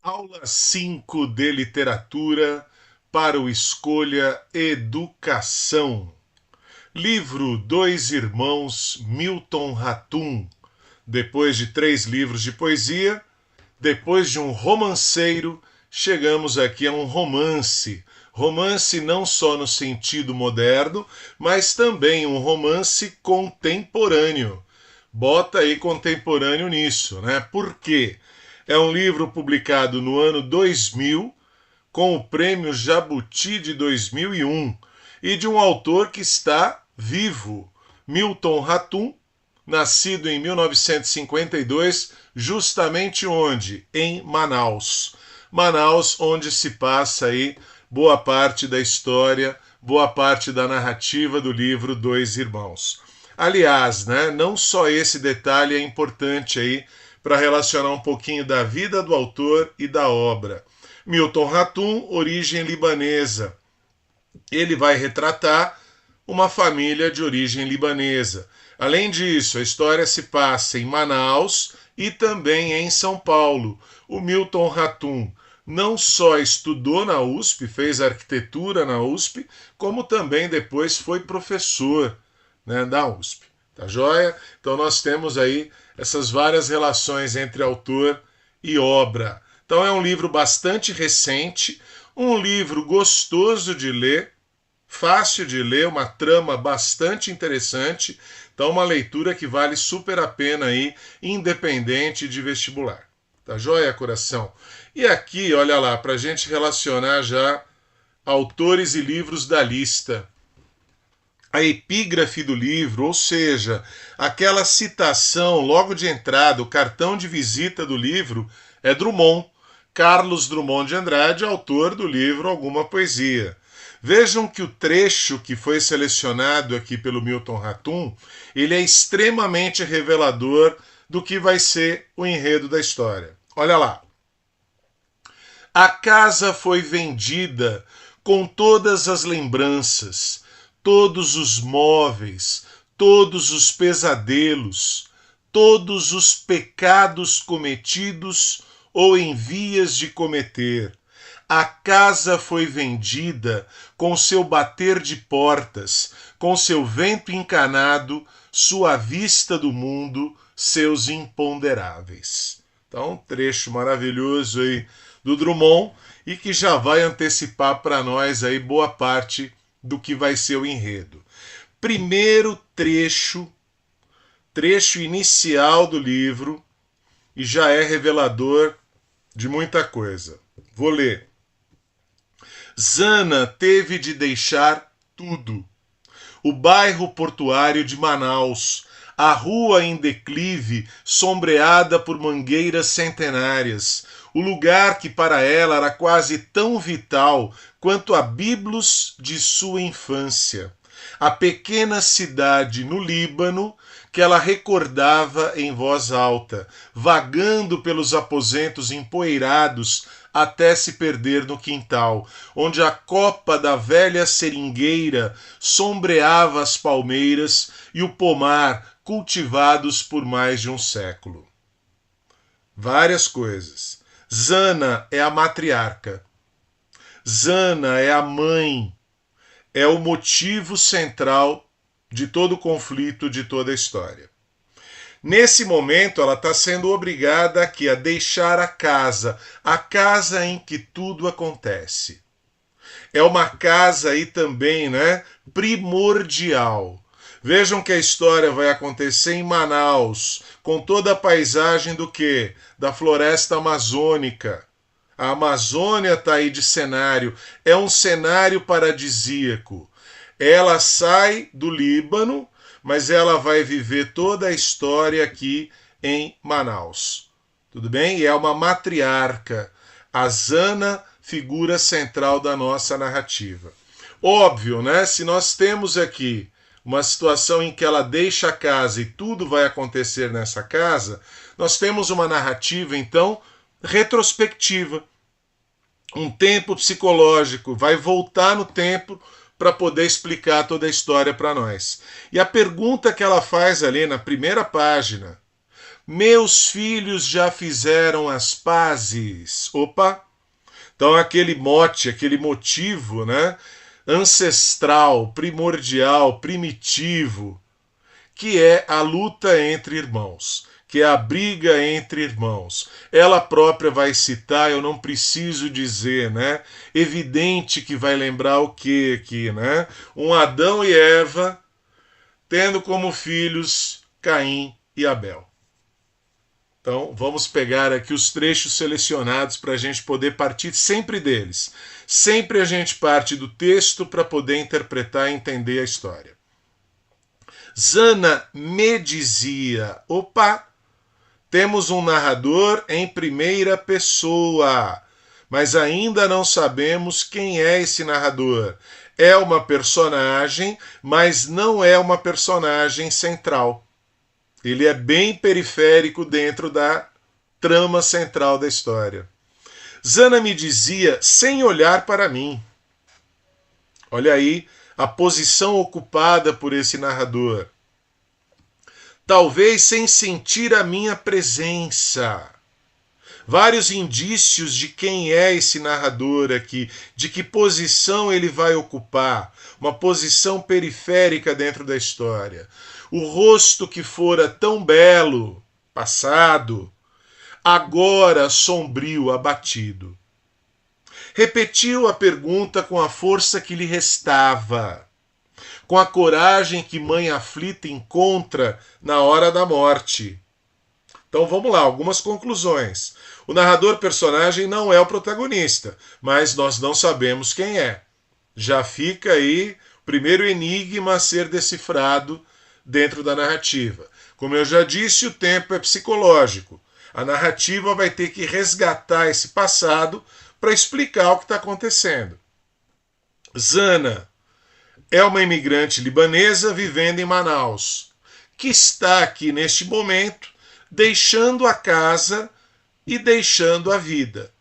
Aula 5 de Literatura para o Escolha Educação. Livro Dois Irmãos, Milton Ratum. Depois de 3 livros de poesia, depois de um romanceiro, chegamos aqui a um romance. Romance não só no sentido moderno, mas também um romance contemporâneo. Bota aí contemporâneo nisso, né? Por quê? É um livro publicado no ano 2000, com o Prêmio Jabuti de 2001, e de um autor que está vivo, Milton Ratum, nascido em 1952, justamente onde? Em Manaus. Manaus, onde se passa aí boa parte da história, boa parte da narrativa do livro Dois Irmãos. Aliás, né, não só esse detalhe é importante aí para relacionar um pouquinho da vida do autor e da obra. Milton Ratum, origem libanesa. Ele vai retratar uma família de origem libanesa. Além disso, a história se passa em Manaus e também em São Paulo. O Milton Ratum não só estudou na USP, fez arquitetura na USP, como também depois foi professor, né, da USP. Tá joia? Então nós temos aí essas várias relações entre autor e obra. Então é um livro bastante recente, um livro gostoso de ler, fácil de ler, uma trama bastante interessante. Então uma leitura que vale super a pena aí, independente de vestibular. Tá joia, coração? E aqui, olha lá, para a gente relacionar já autores e livros da lista. A epígrafe do livro, ou seja, aquela citação logo de entrada, o cartão de visita do livro, é Drummond, Carlos Drummond de Andrade, autor do livro Alguma Poesia. Vejam que o trecho que foi selecionado aqui pelo Milton Ratum, ele é extremamente revelador do que vai ser o enredo da história. Olha lá. A casa foi vendida com todas as lembranças, todos os móveis, todos os pesadelos, todos os pecados cometidos ou em vias de cometer. A casa foi vendida com seu bater de portas, com seu vento encanado, sua vista do mundo, seus imponderáveis. Então, um trecho maravilhoso aí do Drummond e que já vai antecipar para nós aí boa parte do que vai ser o enredo. Primeiro trecho inicial do livro, e já é revelador de muita coisa. Vou ler. Zana teve de deixar tudo. O bairro portuário de Manaus, a rua em declive, sombreada por mangueiras centenárias, o lugar que para ela era quase tão vital quanto a Biblos de sua infância, a pequena cidade no Líbano que ela recordava em voz alta, vagando pelos aposentos empoeirados até se perder no quintal, onde a copa da velha seringueira sombreava as palmeiras e o pomar cultivados por mais de um século. Várias coisas. Zana é a matriarca. Zana é a mãe. É o motivo central de todo o conflito, de toda a história. Nesse momento, ela está sendo obrigada aqui a deixar a casa em que tudo acontece. É uma casa aí também, né, primordial. Vejam que a história vai acontecer em Manaus, com toda a paisagem do quê? Da floresta amazônica. A Amazônia está aí de cenário, é um cenário paradisíaco. Ela sai do Líbano, mas ela vai viver toda a história aqui em Manaus. Tudo bem? E é uma matriarca. A Zana, figura central da nossa narrativa. Óbvio, né? Se nós temos aqui uma situação em que ela deixa a casa e tudo vai acontecer nessa casa, nós temos uma narrativa, então, retrospectiva. Um tempo psicológico, vai voltar no tempo para poder explicar toda a história para nós. E a pergunta que ela faz ali na primeira página, Meus filhos já fizeram as pazes. Opa! Então aquele mote, aquele motivo, né, ancestral, primordial, primitivo, que é a luta entre irmãos, que é a briga entre irmãos. Ela própria vai citar, eu não preciso dizer, né? Evidente que vai lembrar o que aqui, né? Um Adão e Eva tendo como filhos Caim e Abel. Então, vamos pegar aqui os trechos selecionados para a gente poder partir sempre deles. Sempre a gente parte do texto para poder interpretar e entender a história. Zana me dizia, opa, temos um narrador em primeira pessoa, mas ainda não sabemos quem é esse narrador. É uma personagem, mas não é uma personagem central. Ele é bem periférico dentro da trama central da história. Zana me dizia sem olhar para mim. Olha aí a posição ocupada por esse narrador. Talvez sem sentir a minha presença. Vários indícios de quem é esse narrador aqui, de que posição ele vai ocupar, uma posição periférica dentro da história. O rosto que fora tão belo, passado, agora sombrio, abatido. Repetiu a pergunta com a força que lhe restava, com a coragem que mãe aflita encontra na hora da morte. Então vamos lá, algumas conclusões. O narrador personagem não é o protagonista, mas nós não sabemos quem é. Já fica aí o primeiro enigma a ser decifrado dentro da narrativa. Como eu já disse, o tempo é psicológico. A narrativa vai ter que resgatar esse passado para explicar o que está acontecendo. Zana é uma imigrante libanesa vivendo em Manaus, que está aqui neste momento deixando a casa e deixando a vida.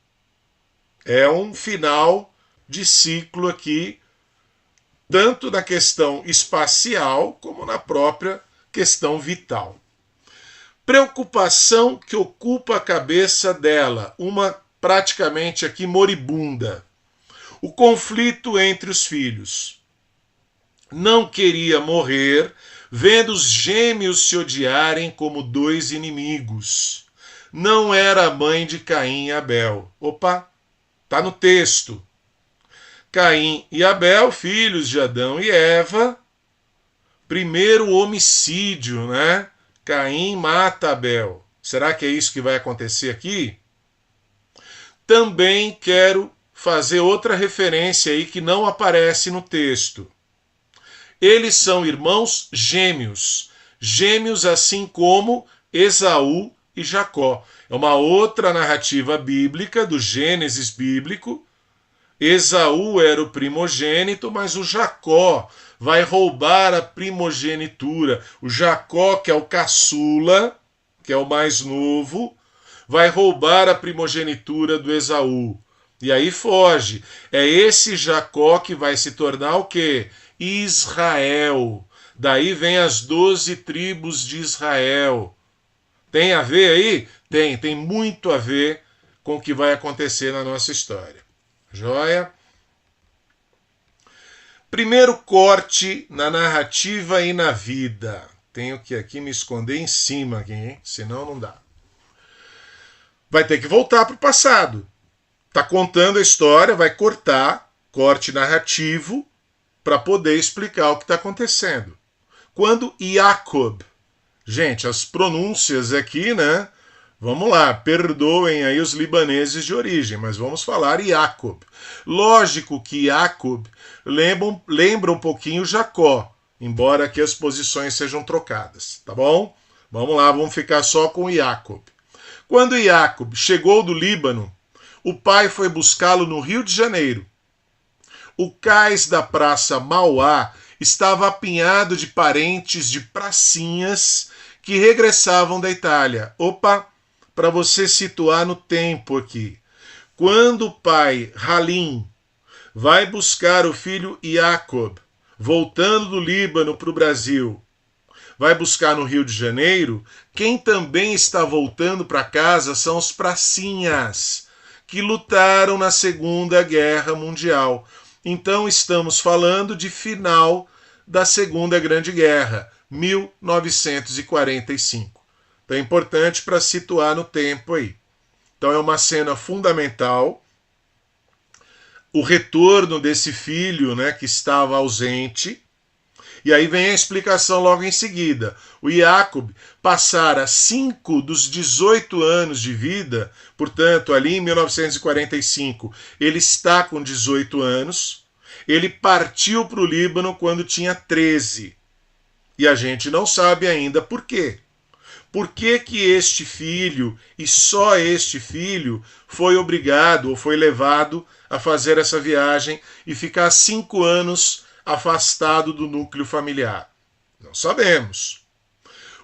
É um final de ciclo aqui, tanto na questão espacial como na própria questão vital. Preocupação que ocupa a cabeça dela, uma praticamente aqui moribunda. O conflito entre os filhos. Não queria morrer vendo os gêmeos se odiarem como dois inimigos. Não era a mãe de Caim e Abel. Opa, tá no texto. Caim e Abel, filhos de Adão e Eva. Primeiro homicídio, né? Caim mata Abel. Será que é isso que vai acontecer aqui? Também quero fazer outra referência aí que não aparece no texto. Eles são irmãos gêmeos. Gêmeos assim como Esaú e Jacó. É uma outra narrativa bíblica, do Gênesis bíblico. Esaú era o primogênito, mas o Jacó vai roubar a primogenitura. O Jacó, que é o caçula, que é o mais novo, vai roubar a primogenitura do Esaú. E aí foge. É esse Jacó que vai se tornar o quê? Israel. Daí vem as 12 tribos de Israel. Tem a ver aí? Tem muito a ver com o que vai acontecer na nossa história. Joia? Primeiro corte na narrativa e na vida. Tenho que aqui me esconder em cima, aqui, hein? Senão não dá. Vai ter que voltar para o passado. Está contando a história, vai cortar, corte narrativo, para poder explicar o que está acontecendo. Quando Jacob, gente, as pronúncias aqui, né? Vamos lá, perdoem aí os libaneses de origem, mas vamos falar Jacob. Lógico que Jacob lembra um pouquinho Jacó, embora aqui as posições sejam trocadas, tá bom? Vamos lá, vamos ficar só com Jacob. Quando Jacob chegou do Líbano, o pai foi buscá-lo no Rio de Janeiro. O cais da Praça Mauá estava apinhado de parentes de pracinhas que regressavam da Itália. Opa, para você situar no tempo aqui. Quando o pai Halim vai buscar o filho Jacob, voltando do Líbano para o Brasil, vai buscar no Rio de Janeiro, quem também está voltando para casa são os pracinhas, que lutaram na Segunda Guerra Mundial. Então estamos falando de final da Segunda Grande Guerra, 1945. Então é importante para situar no tempo aí. Então é uma cena fundamental. O retorno desse filho, né, que estava ausente. E aí vem a explicação logo em seguida. O Jacob passara 5 dos 18 anos de vida, portanto, ali em 1945, ele está com 18 anos. Ele partiu para o Líbano quando tinha 13. E a gente não sabe ainda por quê. Por que que este filho, e só este filho, foi obrigado ou foi levado a fazer essa viagem e ficar 5 anos afastado do núcleo familiar? Não sabemos.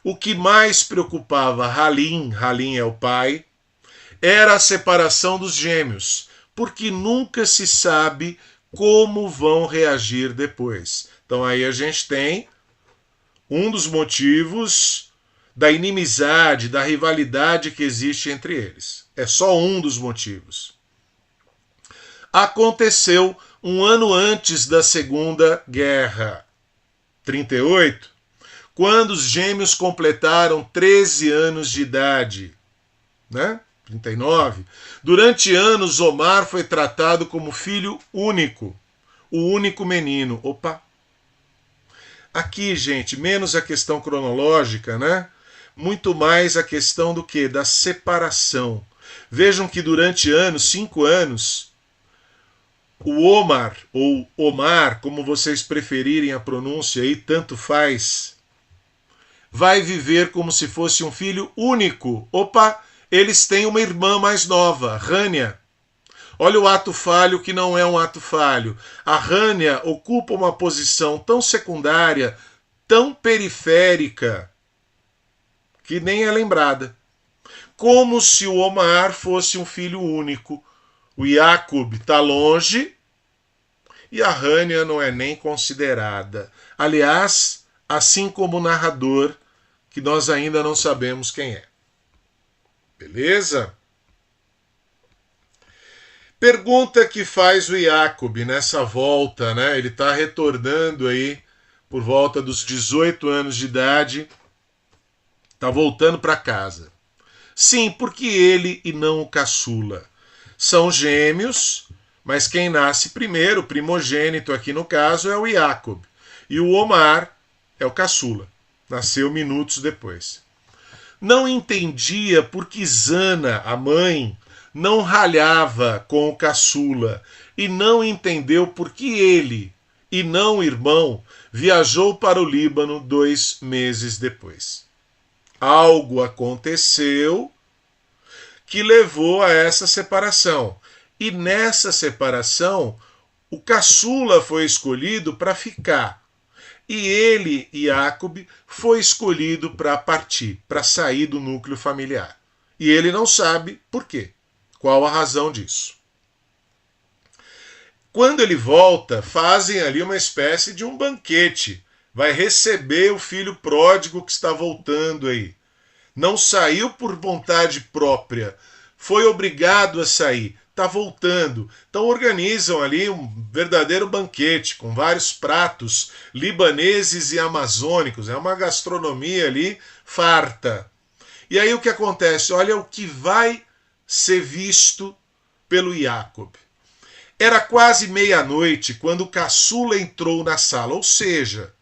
O que mais preocupava Halim é o pai, era a separação dos gêmeos, porque nunca se sabe como vão reagir depois. Então aí a gente tem um dos motivos da inimizade, da rivalidade que existe entre eles. É só um dos motivos. Aconteceu um ano antes da Segunda Guerra, 38, quando os gêmeos completaram 13 anos de idade, né? 39. Durante anos, Omar foi tratado como filho único, o único menino. Opa! Aqui, gente, menos a questão cronológica, né? Muito mais a questão do que? Da separação. Vejam que durante anos, 5 anos, o Omar, ou Omar, como vocês preferirem a pronúncia aí, tanto faz, vai viver como se fosse um filho único. Opa, eles têm uma irmã mais nova, Rania. Olha o ato falho que não é um ato falho. A Rania ocupa uma posição tão secundária, tão periférica, que nem é lembrada. Como se o Omar fosse um filho único. O Jacob está longe e a Rania não é nem considerada. Aliás, assim como o narrador, que nós ainda não sabemos quem é. Beleza? Pergunta que faz o Jacob nessa volta, né? Ele está retornando aí por volta dos 18 anos de idade, está voltando para casa. Sim, porque ele e não o caçula. São gêmeos, mas quem nasce primeiro, o primogênito aqui no caso, é o Jacob. E o Omar é o caçula. Nasceu minutos depois. Não entendia por que Zana, a mãe, não ralhava com o caçula e não entendeu por que ele, e não o irmão, viajou para o Líbano 2 meses depois. Algo aconteceu que levou a essa separação. E nessa separação, o caçula foi escolhido para ficar. E ele, Jacob, foi escolhido para partir, para sair do núcleo familiar. E ele não sabe por quê. Qual a razão disso? Quando ele volta, fazem ali uma espécie de um banquete. Vai receber o filho pródigo que está voltando aí. Não saiu por vontade própria, foi obrigado a sair, está voltando. Então organizam ali um verdadeiro banquete com vários pratos libaneses e amazônicos. É uma gastronomia ali farta. E aí o que acontece? Olha o que vai ser visto pelo Jacob. Era quase meia-noite quando o caçula entrou na sala, ou seja,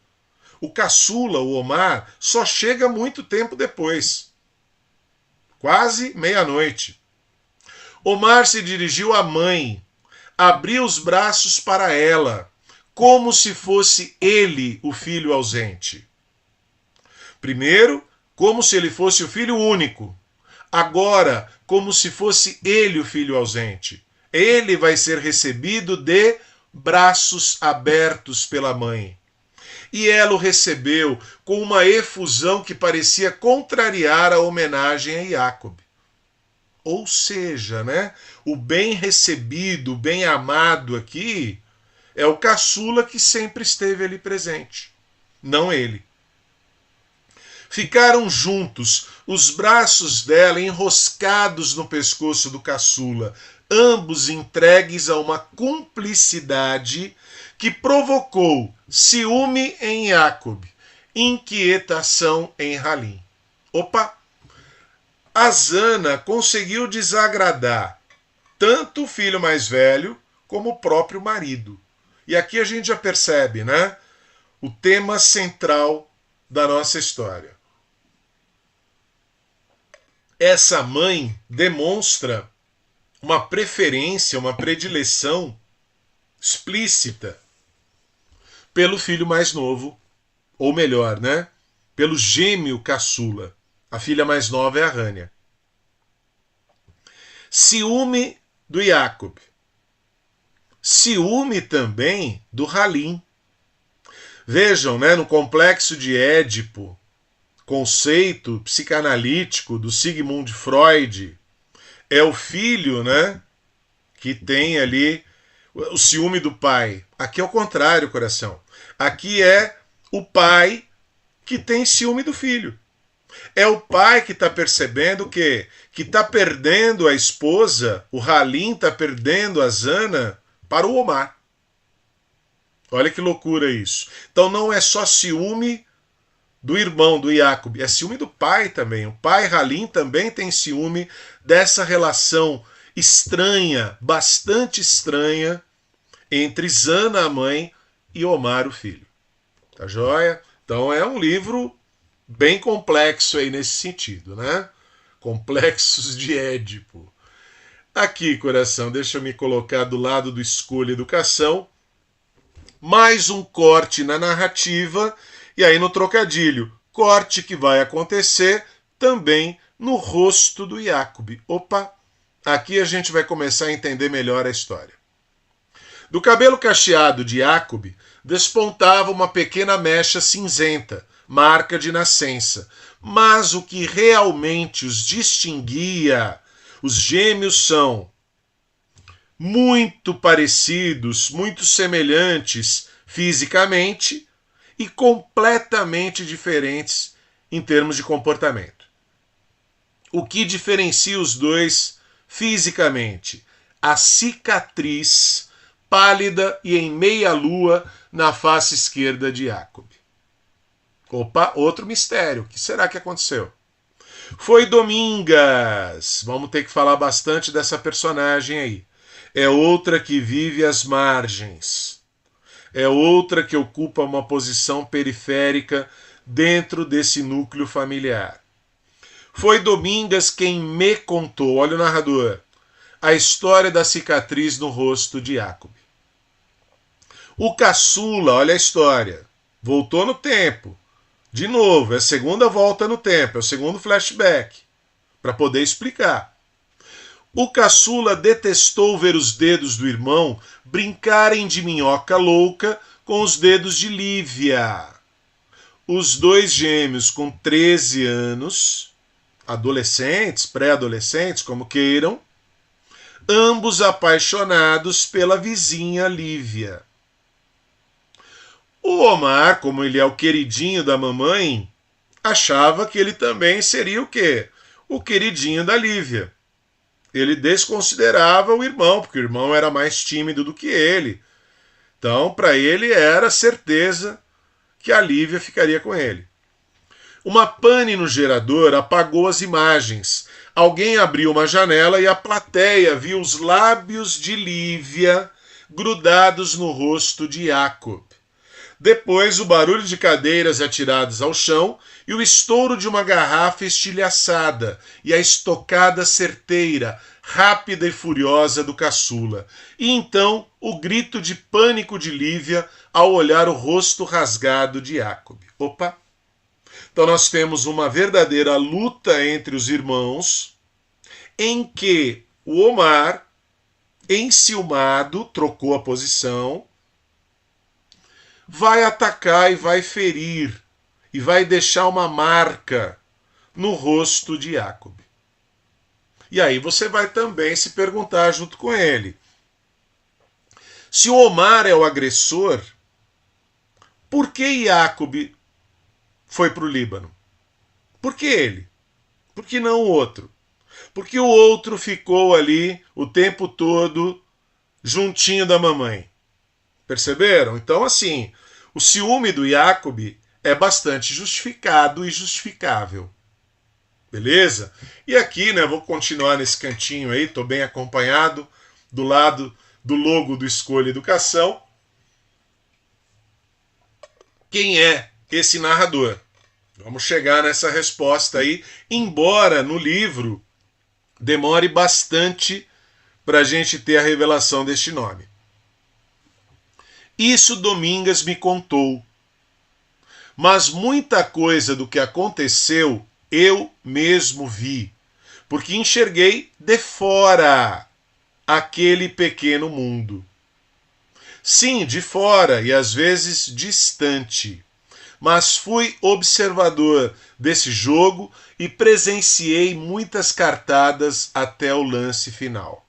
o caçula, o Omar, só chega muito tempo depois. Quase meia-noite. Omar se dirigiu à mãe, abriu os braços para ela, como se fosse ele o filho ausente. Primeiro, como se ele fosse o filho único. Agora, como se fosse ele o filho ausente. Ele vai ser recebido de braços abertos pela mãe. E ela o recebeu com uma efusão que parecia contrariar a homenagem a Jacob. Ou seja, né, o bem recebido, o bem amado aqui, é o caçula que sempre esteve ali presente, não ele. Ficaram juntos, os braços dela enroscados no pescoço do caçula, ambos entregues a uma cumplicidade que provocou ciúme em Jacob, inquietação em Halim. Opa! A Zana conseguiu desagradar tanto o filho mais velho como o próprio marido. E aqui a gente já percebe, né? O tema central da nossa história. Essa mãe demonstra uma preferência, uma predileção explícita pelo filho mais novo, ou melhor, né? Pelo gêmeo caçula. A filha mais nova é a Rania. Ciúme do Jacob. Ciúme também do Halim. Vejam, né, no complexo de Édipo, conceito psicanalítico do Sigmund Freud, é o filho, né, que tem ali o ciúme do pai. Aqui é o contrário, coração. Aqui é o pai que tem ciúme do filho. É o pai que está percebendo que está perdendo a esposa, o Halim está perdendo a Zana para o Omar. Olha que loucura isso. Então não é só ciúme do irmão, do Jacob, é ciúme do pai também. O pai Halim também tem ciúme dessa relação estranha, bastante estranha, entre Zana, a mãe, e Omar, o filho. Tá joia? Então é um livro bem complexo aí nesse sentido, né? Complexos de Édipo. Aqui, coração, deixa eu me colocar do lado do Escolha Educação. Mais um corte na narrativa, e aí no trocadilho, corte que vai acontecer também no rosto do Jacob. Opa, aqui a gente vai começar a entender melhor a história. Do cabelo cacheado de Jacob despontava uma pequena mecha cinzenta, marca de nascença. Mas o que realmente os distinguia, os gêmeos são muito parecidos, muito semelhantes fisicamente e completamente diferentes em termos de comportamento. O que diferencia os dois fisicamente? A cicatriz pálida e em meia lua na face esquerda de Jacob. Opa, outro mistério. O que será que aconteceu? Foi Domingas. Vamos ter que falar bastante dessa personagem aí. É outra que vive às margens. É outra que ocupa uma posição periférica dentro desse núcleo familiar. Foi Domingas quem me contou, olha o narrador, a história da cicatriz no rosto de Jacob. O caçula, olha a história, voltou no tempo. De novo, é a segunda volta no tempo, é o segundo flashback, para poder explicar. O caçula detestou ver os dedos do irmão brincarem de minhoca louca com os dedos de Lívia. Os dois gêmeos com 13 anos, adolescentes, pré-adolescentes, como queiram, ambos apaixonados pela vizinha Lívia. O Omar, como ele é o queridinho da mamãe, achava que ele também seria o quê? O queridinho da Lívia. Ele desconsiderava o irmão, porque o irmão era mais tímido do que ele. Então, para ele era certeza que a Lívia ficaria com ele. Uma pane no gerador apagou as imagens. Alguém abriu uma janela e a plateia viu os lábios de Lívia grudados no rosto de Jacob. Depois, o barulho de cadeiras atiradas ao chão e o estouro de uma garrafa estilhaçada e a estocada certeira, rápida e furiosa do caçula. E então, o grito de pânico de Lívia ao olhar o rosto rasgado de Jacob. Opa! Então nós temos uma verdadeira luta entre os irmãos, em que o Omar, enciumado, trocou a posição, vai atacar e vai ferir, e vai deixar uma marca no rosto de Jacob. E aí você vai também se perguntar junto com ele, se o Omar é o agressor, por que Jacob foi para o Líbano? Por que ele? Por que não o outro? Porque o outro ficou ali o tempo todo juntinho da mamãe. Perceberam? Então, assim, o ciúme do Jacob é bastante justificado e justificável. Beleza? E aqui, né, vou continuar nesse cantinho aí, tô bem acompanhado, do lado do logo do Escolha Educação. Quem é esse narrador? Vamos chegar nessa resposta aí, embora no livro demore bastante para a gente ter a revelação deste nome. Isso Domingas me contou, mas muita coisa do que aconteceu eu mesmo vi, porque enxerguei de fora aquele pequeno mundo. Sim, de fora e às vezes distante, mas fui observador desse jogo e presenciei muitas cartadas até o lance final.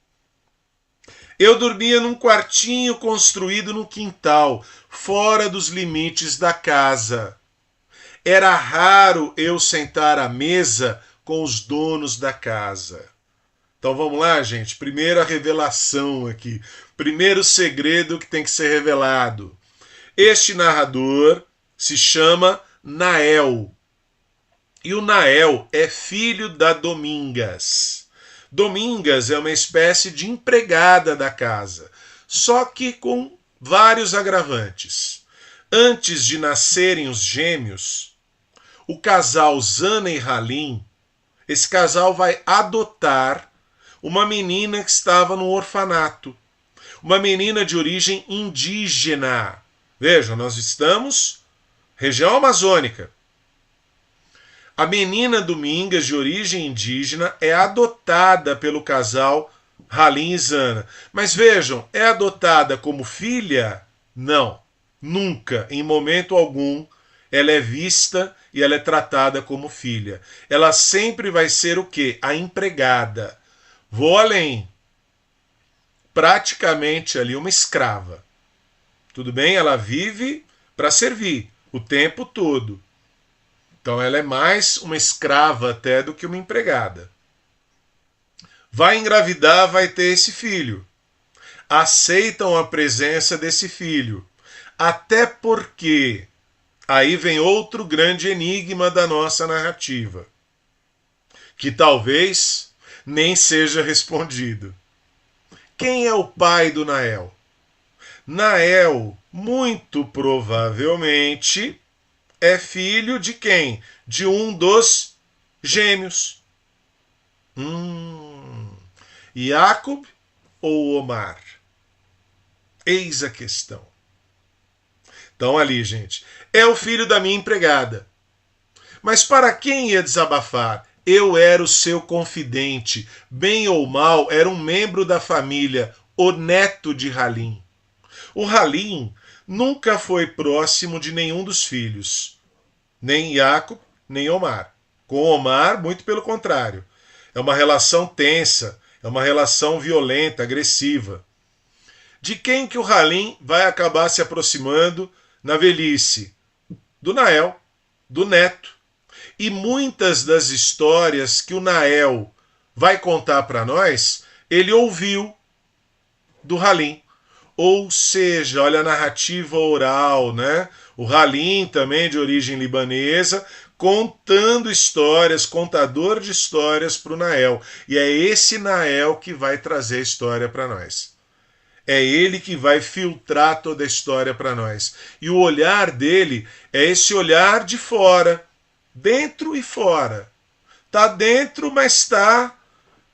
Eu dormia num quartinho construído no quintal, fora dos limites da casa. Era raro eu sentar à mesa com os donos da casa. Então vamos lá, gente. Primeira revelação aqui. Primeiro segredo que tem que ser revelado. Este narrador se chama Nael. E o Nael é filho da Domingas. Domingas é uma espécie de empregada da casa, só que com vários agravantes. Antes de nascerem os gêmeos, o casal Zana e Halim, esse casal vai adotar uma menina que estava no orfanato, uma menina de origem indígena. Vejam, nós estamos região amazônica. A menina Domingas, de origem indígena, é adotada pelo casal Halim e Zana. Mas vejam, é adotada como filha? Não, nunca, em momento algum, ela é vista e ela é tratada como filha. Ela sempre vai ser o quê? A empregada. Vou além. Praticamente ali uma escrava. Tudo bem? Ela vive para servir o tempo todo. Então ela é mais uma escrava até do que uma empregada. Vai engravidar, vai ter esse filho. Aceitam a presença desse filho. Até porque aí vem outro grande enigma da nossa narrativa, que talvez nem seja respondido. Quem é o pai do Nael? Nael, muito provavelmente, é filho de quem? De um dos gêmeos. Jacob ou Omar? Eis a questão. Então ali, gente, é o filho da minha empregada. Mas para quem ia desabafar? Eu era o seu confidente. Bem ou mal, era um membro da família, o neto de Halim. O Halim nunca foi próximo de nenhum dos filhos, nem Jacob, nem Omar. Com Omar, muito pelo contrário. É uma relação tensa, é uma relação violenta, agressiva. De quem que o Halim vai acabar se aproximando na velhice? Do Nael, do neto. E muitas das histórias que o Nael vai contar para nós, ele ouviu do Halim. Ou seja, olha a narrativa oral, né? O Halim, também de origem libanesa, contando histórias, contador de histórias para o Nael. E é esse Nael que vai trazer a história para nós. É ele que vai filtrar toda a história para nós. E o olhar dele é esse olhar de fora, dentro e fora. Está dentro, mas está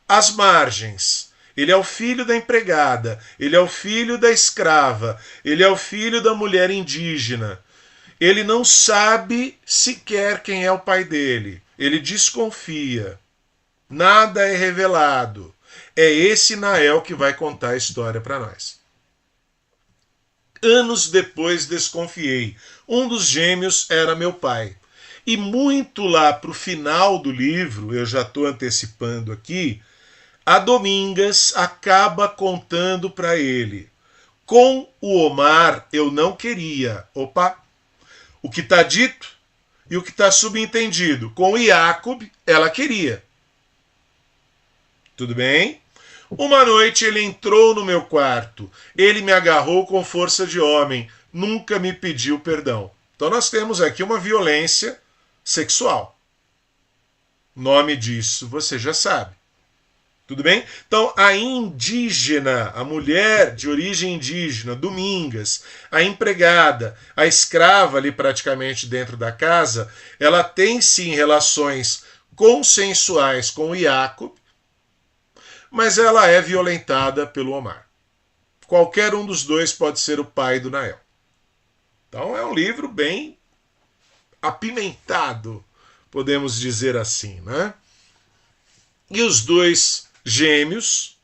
às margens. Ele é o filho da empregada, ele é o filho da escrava, ele é o filho da mulher indígena. Ele não sabe sequer quem é o pai dele. Ele desconfia. Nada é revelado. É esse Nael que vai contar a história para nós. Anos depois desconfiei. Um dos gêmeos era meu pai. E muito lá para o final do livro, eu já estou antecipando aqui, a Domingas acaba contando para ele. Com o Omar eu não queria. Opa! O que está dito E o que está subentendido? Com Jacob, ela queria. Tudo bem? Uma noite ele entrou no meu quarto. Ele me agarrou com força de homem. Nunca me pediu perdão. Então nós temos aqui uma violência sexual. Nome disso você já sabe. Tudo bem? Então, a indígena, a mulher de origem indígena, Domingas, a empregada, a escrava ali praticamente dentro da casa, ela tem sim relações consensuais com o Jacob, mas ela é violentada pelo Omar. Qualquer um dos dois pode ser o pai do Nael. Então, é um livro bem apimentado, podemos dizer assim, né? E os dois gêmeos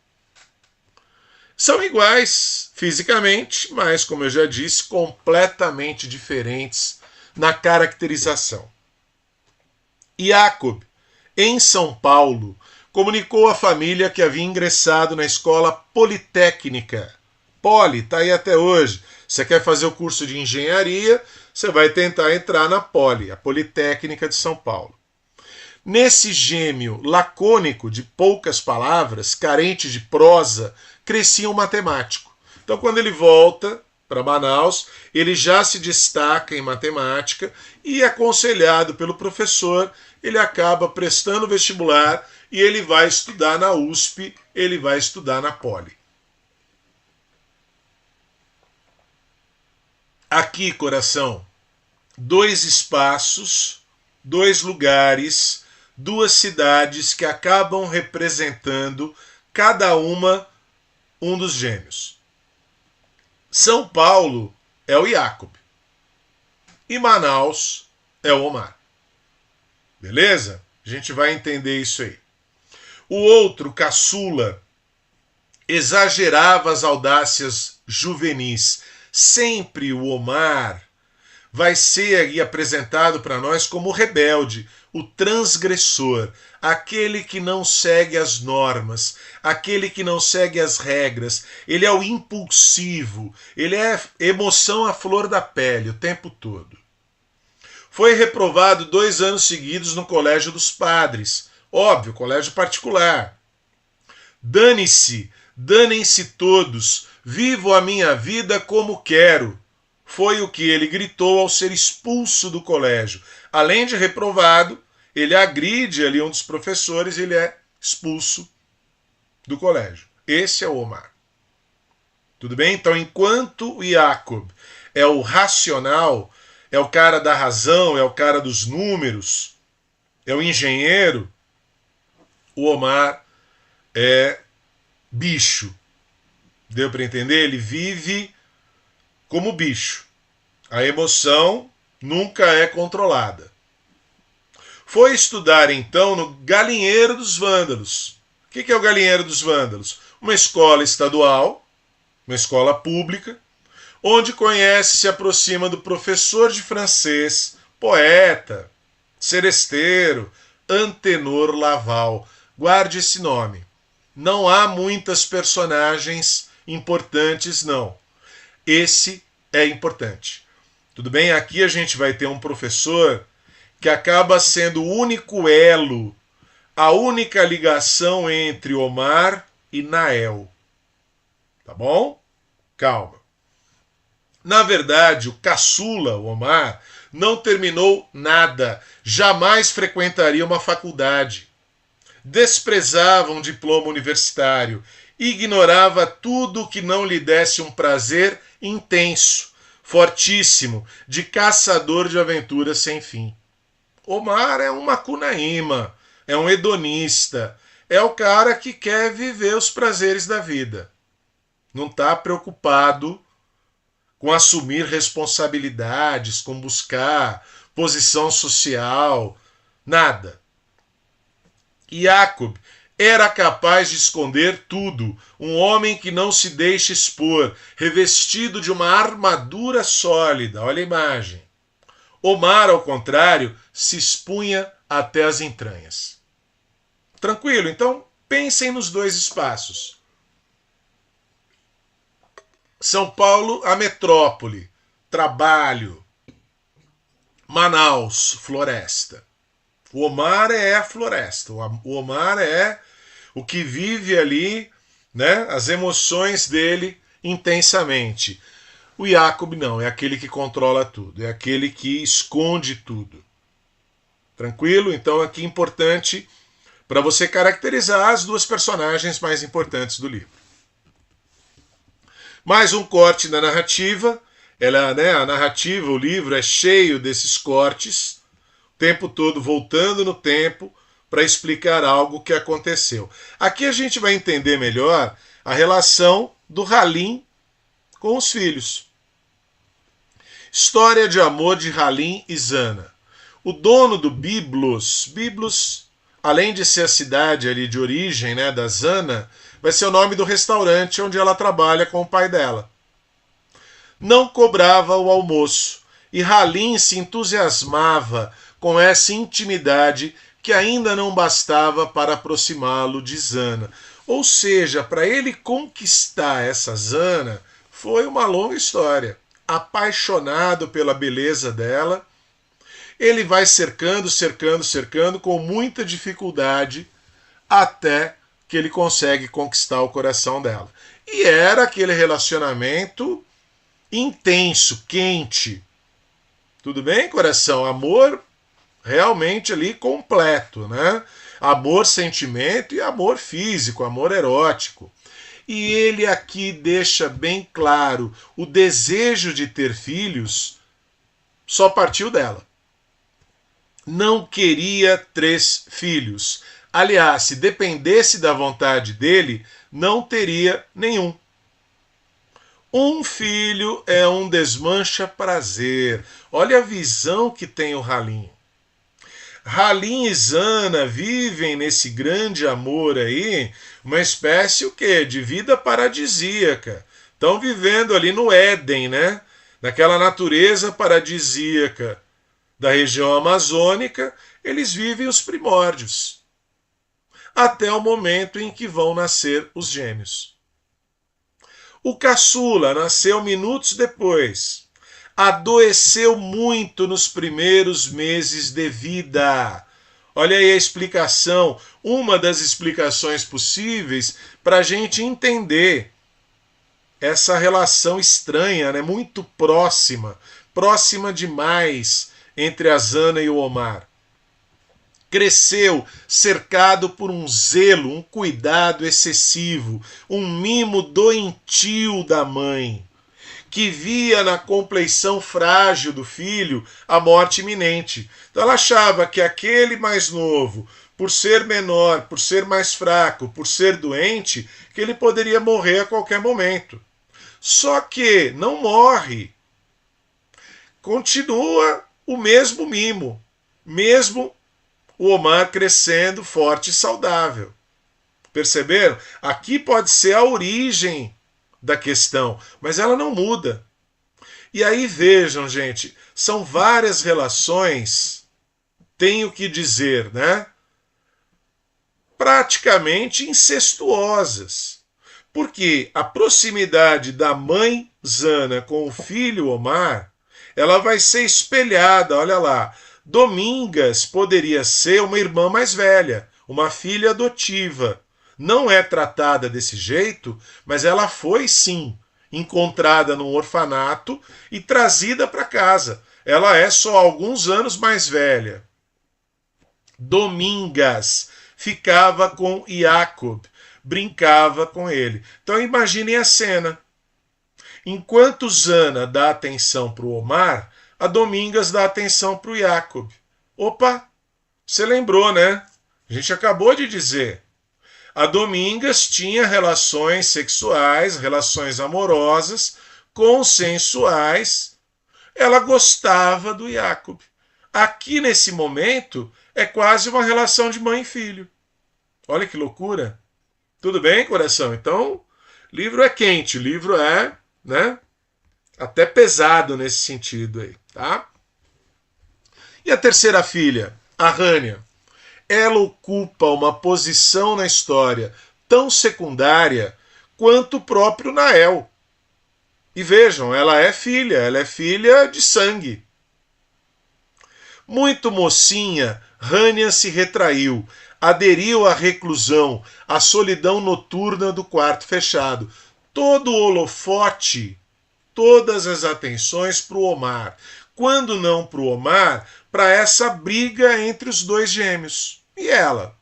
são iguais fisicamente, mas, como eu já disse, completamente diferentes na caracterização. Jacob, em São Paulo, comunicou à família que havia ingressado na escola politécnica. Poli, está aí até hoje. Você quer fazer o curso de engenharia, você vai tentar entrar na Poli, a Politécnica de São Paulo. Nesse gêmeo lacônico, de poucas palavras, carente de prosa, crescia um matemático. Então, quando ele volta para Manaus, ele já se destaca em matemática e, aconselhado pelo professor, ele acaba prestando vestibular e ele vai estudar na USP, ele vai estudar na Poli. Aqui, coração, dois espaços, dois lugares, duas cidades que acabam representando cada uma um dos gêmeos. São Paulo é o Jacob e Manaus é o Omar. Beleza? A gente vai entender isso aí. O outro, caçula, exagerava as audácias juvenis. Sempre o Omar vai ser aí apresentado para nós como o rebelde, o transgressor, aquele que não segue as normas, aquele que não segue as regras. Ele é o impulsivo, ele é emoção à flor da pele o tempo todo. Foi reprovado 2 anos seguidos no Colégio dos Padres. Óbvio, colégio particular. Dane-se, danem-se todos, vivo a minha vida como quero. Foi o que ele gritou ao ser expulso do colégio. Além de reprovado, ele agride ali um dos professores e ele é expulso do colégio. Esse é o Omar. Tudo bem? Então, enquanto o Jacob é o racional, é o cara da razão, é o cara dos números, é o engenheiro, o Omar é bicho. Deu para entender? Ele vive como bicho. A emoção nunca é controlada. Foi estudar então no Galinheiro dos Vândalos. O que é o Galinheiro dos Vândalos? Uma escola estadual, uma escola pública, onde conhece e se aproxima do professor de francês, poeta, seresteiro, Antenor Laval. Guarde esse nome. Não há muitas personagens importantes, não. Esse é importante. Tudo bem? Aqui a gente vai ter um professor que acaba sendo o único elo, a única ligação entre Omar e Nael. Tá bom? Calma. Na verdade, o caçula, o Omar, não terminou nada, jamais frequentaria uma faculdade. Desprezava um diploma universitário, ignorava tudo que não lhe desse um prazer intenso, fortíssimo, de caçador de aventuras sem fim. Omar é um macunaíma, é um hedonista, é o cara que quer viver os prazeres da vida. Não está preocupado com assumir responsabilidades, com buscar posição social, nada. Jacob era capaz de esconder tudo, um homem que não se deixa expor, revestido de uma armadura sólida, olha a imagem. Omar, ao contrário, se expunha até as entranhas. Tranquilo? Então, pensem nos dois espaços. São Paulo, a metrópole, trabalho. Manaus, floresta. O Omar é a floresta. O Omar é o que vive ali, né, as emoções dele intensamente. O Jacob não, é aquele que controla tudo, é aquele que esconde tudo. Tranquilo? Então aqui é importante para você caracterizar as duas personagens mais importantes do livro. Mais um corte na narrativa. Ela, né, a narrativa, o livro é cheio desses cortes, o tempo todo voltando no tempo para explicar algo que aconteceu. Aqui a gente vai entender melhor a relação do Halim com os filhos. História de amor de Halim e Zana. O dono do Biblos, além de ser a cidade ali de origem, né, da Zana, vai ser o nome do restaurante onde ela trabalha com o pai dela. Não cobrava o almoço e Halim se entusiasmava com essa intimidade que ainda não bastava para aproximá-lo de Zana. Ou seja, para ele conquistar essa Zana foi uma longa história. Apaixonado pela beleza dela, ele vai cercando com muita dificuldade até que ele consegue conquistar o coração dela. E era aquele relacionamento intenso, quente. Tudo bem, coração? Amor realmente ali completo, né? Amor, sentimento e amor físico, amor erótico. E ele aqui deixa bem claro, o desejo de ter filhos só partiu dela. Não queria 3 filhos. Aliás, se dependesse da vontade dele, não teria nenhum. Um filho é um desmancha-prazer. Olha a visão que tem o Halim. Halim e Zana vivem nesse grande amor aí, uma espécie o quê? De vida paradisíaca. Estão vivendo ali no Éden, né? Naquela natureza paradisíaca da região amazônica, eles vivem os primórdios. Até o momento em que vão nascer os gêmeos. O caçula nasceu minutos depois. Adoeceu muito nos primeiros meses de vida. Olha aí a explicação, uma das explicações possíveis para a gente entender essa relação estranha, né? Muito próxima demais entre a Zana e o Omar. Cresceu cercado por um zelo, um cuidado excessivo, um mimo doentio da mãe, que via na compleição frágil do filho a morte iminente. Então ela achava que aquele mais novo, por ser menor, por ser mais fraco, por ser doente, que ele poderia morrer a qualquer momento. Só que não morre. Continua o mesmo mimo, mesmo o Omar crescendo forte e saudável. Perceberam? Aqui pode ser a origem da questão, mas ela não muda. E aí vejam, gente, são várias relações, tenho que dizer, né? Praticamente incestuosas. Porque a proximidade da mãe Zana com o filho Omar, ela vai ser espelhada, olha lá. Domingas poderia ser uma irmã mais velha, uma filha adotiva. Não é tratada desse jeito, mas ela foi sim encontrada num orfanato e trazida para casa. Ela é só alguns anos mais velha. Domingas ficava com Jacob, brincava com ele. Então imaginem a cena. Enquanto Zana dá atenção para o Omar, a Domingas dá atenção para o Jacob. Opa, você lembrou, né? A gente acabou de dizer. A Domingas tinha relações sexuais, relações amorosas, consensuais. Ela gostava do Jacob. Aqui nesse momento é quase uma relação de mãe e filho. Olha que loucura. Tudo bem, coração? Então, o livro é quente, o livro é, né, até pesado nesse sentido aí, tá? E a terceira filha, a Rania? Ela ocupa uma posição na história tão secundária quanto o próprio Nael. E vejam, ela é filha de sangue. Muito mocinha, Rania se retraiu, aderiu à reclusão, à solidão noturna do quarto fechado. Todo o holofote, todas as atenções para o Omar. Quando não para o Omar, para essa briga entre os dois gêmeos. E ela?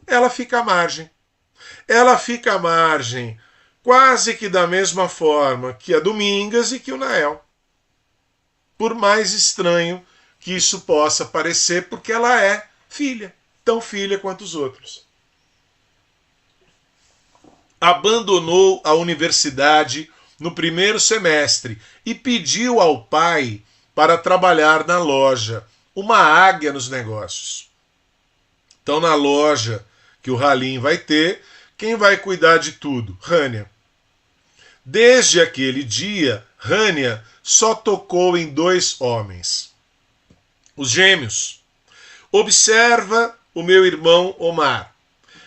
Ela fica à margem. Ela fica à margem quase que da mesma forma que a Domingas e que o Nael. Por mais estranho que isso possa parecer, porque ela é filha, tão filha quanto os outros. Abandonou a universidade no primeiro semestre e pediu ao pai para trabalhar na loja, uma águia nos negócios. Então, na loja que o Halim vai ter, quem vai cuidar de tudo? Rania. Desde aquele dia, Rania só tocou em 2 homens. Os gêmeos. Observa o meu irmão Omar.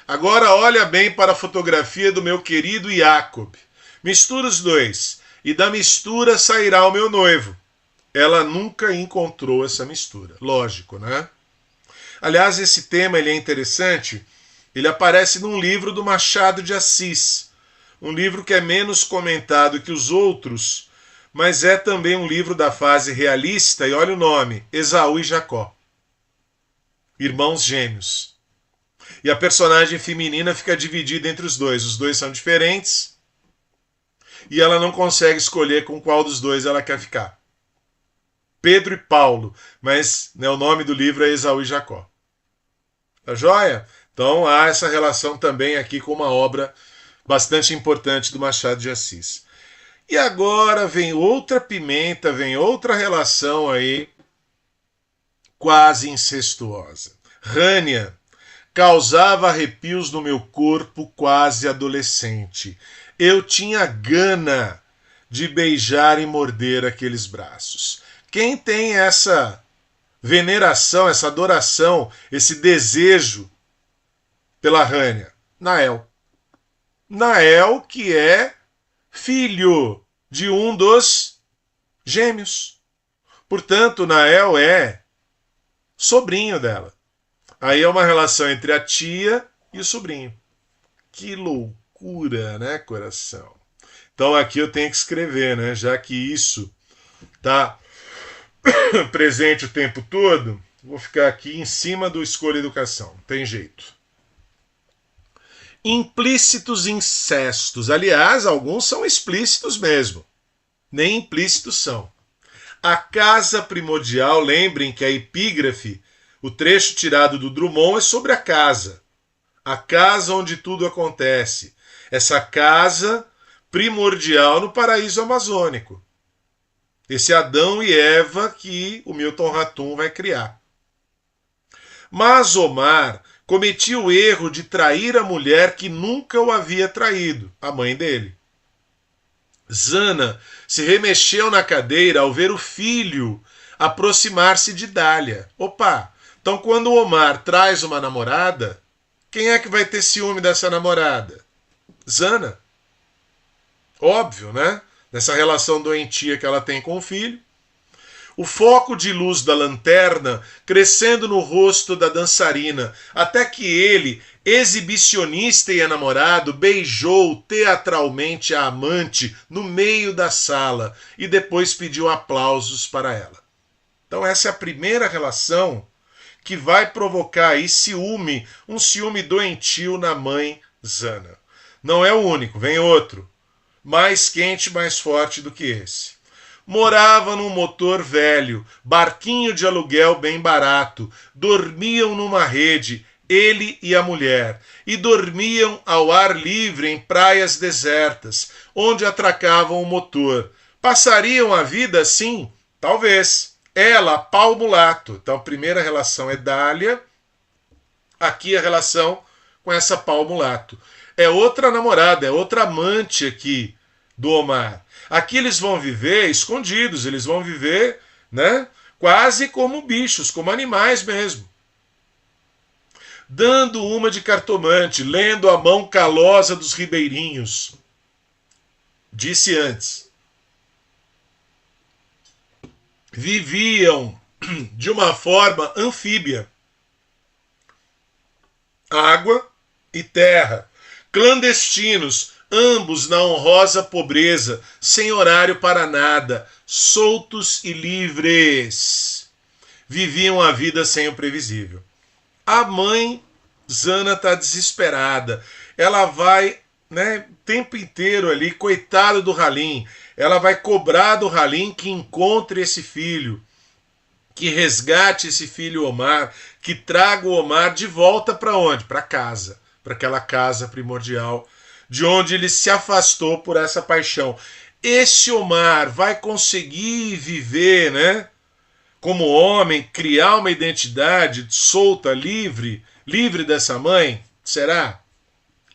Agora olha bem para a fotografia do meu querido Jacob. Mistura os dois. E da mistura sairá o meu noivo. Ela nunca encontrou essa mistura. Lógico, né? Aliás, esse tema ele é interessante. Ele aparece num livro do Machado de Assis. Um livro que é menos comentado que os outros, mas é também um livro da fase realista, e olha o nome, Esaú e Jacó. Irmãos gêmeos. E a personagem feminina fica dividida entre os dois são diferentes, e ela não consegue escolher com qual dos dois ela quer ficar. Pedro e Paulo, mas o nome do livro é Esaú e Jacó. Tá joia? Então há essa relação também aqui com uma obra bastante importante do Machado de Assis. E agora vem outra pimenta, vem outra relação aí quase incestuosa. Rania causava arrepios no meu corpo quase adolescente. Eu tinha gana de beijar e morder aqueles braços. Quem tem essa veneração, essa adoração, esse desejo pela Rania? Nael. Nael, que é filho de um dos gêmeos. Portanto, Nael é sobrinho dela. Aí é uma relação entre a tia e o sobrinho. Que loucura, né, coração? Então aqui eu tenho que escrever, né? Já que isso tá presente o tempo todo, vou ficar aqui em cima do Escolha Educação. Não tem jeito. Implícitos incestos. Aliás, alguns são explícitos mesmo. Nem implícitos são. A casa primordial, lembrem que a epígrafe, o trecho tirado do Drummond, é sobre a casa. A casa onde tudo acontece. Essa casa primordial no paraíso amazônico. Esse Adão e Eva que o Milton Ratum vai criar. Mas Omar cometia o erro de trair a mulher que nunca o havia traído, a mãe dele. Zana se remexeu na cadeira ao ver o filho aproximar-se de Dália. Opa, então quando o Omar traz uma namorada, quem é que vai ter ciúme dessa namorada? Zana. Óbvio, né? Nessa relação doentia que ela tem com o filho. O foco de luz da lanterna crescendo no rosto da dançarina, até que ele, exibicionista e enamorado, beijou teatralmente a amante no meio da sala e depois pediu aplausos para ela. Então essa é a primeira relação que vai provocar aí ciúme, um ciúme doentio na mãe Zana. Não é o único, vem outro, mais quente, mais forte do que esse. Morava num motor velho, barquinho de aluguel bem barato, dormiam numa rede, ele e a mulher, e dormiam ao ar livre em praias desertas, onde atracavam o motor. Passariam a vida assim? Talvez. Ela, pau mulato. Então a primeira relação é Dália, aqui a relação com essa pau mulato. É outra namorada, é outra amante aqui do Omar. Aqui eles vão viver escondidos, eles vão viver, né, quase como bichos, como animais mesmo. Dando uma de cartomante, lendo a mão calosa dos ribeirinhos. Disse antes. Viviam de uma forma anfíbia. Água e terra, clandestinos, ambos na honrosa pobreza, sem horário para nada, soltos e livres. Viviam a vida sem o previsível. A mãe, Zana, está desesperada. Ela vai, o tempo inteiro ali, coitado do Halim, ela vai cobrar do Halim que encontre esse filho, que resgate esse filho Omar, que traga o Omar de volta para onde? Para casa, para aquela casa primordial, de onde ele se afastou por essa paixão. Esse Omar vai conseguir viver, como homem, criar uma identidade solta, livre dessa mãe? Será?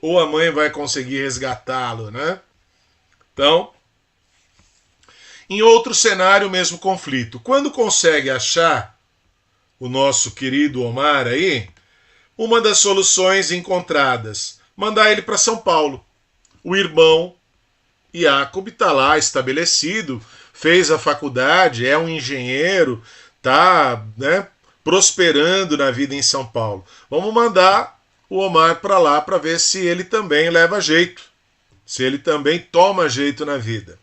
Ou a mãe vai conseguir resgatá-lo, Então, em outro cenário, o mesmo conflito. Quando consegue achar o nosso querido Omar aí, uma das soluções encontradas, mandar ele para São Paulo. O irmão Jacob está lá estabelecido, fez a faculdade, é um engenheiro, está prosperando na vida em São Paulo. Vamos mandar o Omar para lá para ver se ele também leva jeito, se ele também toma jeito na vida.